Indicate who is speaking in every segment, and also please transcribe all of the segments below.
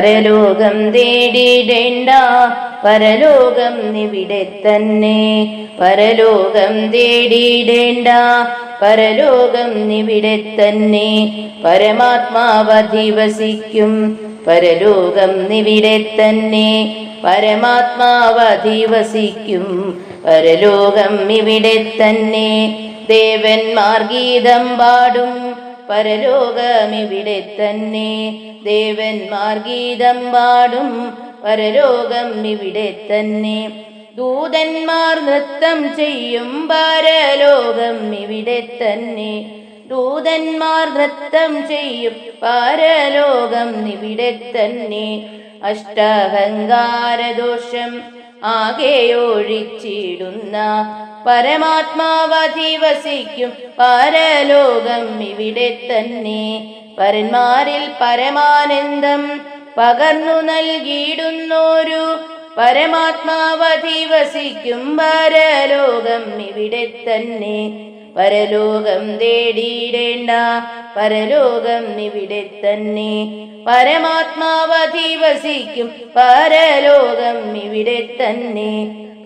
Speaker 1: പരലോകം തേടിയിടേണ്ട, പരലോകം ഇവിടെ തന്നെ. പരലോകം തേടിയിടേണ്ട, പരലോകം ഇവിടെ തന്നെ. പരമാത്മാവധിവസിക്കും, പരലോകം ഇവിടെ തന്നെ. പരമാത്മാവധിവസിക്കും, പരലോകം ഇവിടെ തന്നെ. ദേവന്മാർ ഗീതം പാടും, പരലോകം ഇവിടെ തന്നെ. ദേവന്മാർ ഗീതം പാടും, പരലോകം ഇവിടെ തന്നെ. ദൂതന്മാർ നൃത്തം ചെയ്യും, പരലോകം ഇവിടെ തന്നെ. ദൂതന്മാർ നൃത്തം ചെയ്യും, പരലോകം ഇവിടെ തന്നെ. അഷ്ടഹങ്കാരദോഷം ആകെയൊഴിച്ചിടുന്ന, പരമാത്മാവധിവസിക്കും, പരലോകം ഇവിടെ തന്നെ. പരന്മാരിൽ പരമാനന്ദം പകർന്നു നൽകിയിടുന്നോരു, പരമാത്മാവധിവസിക്കും, പരലോകം ഇവിടെ തന്നെ. പരലോകം തേടിയിടേണ്ട, പരലോകം ഇവിടെ തന്നെ. പരമാത്മാവധിവസിക്കും, പരലോകം ഇവിടെ തന്നെ.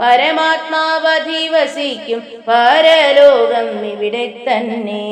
Speaker 1: പരമാത്മാവധിവസിക്കും, പരലോകം ഇവിടെ തന്നെ.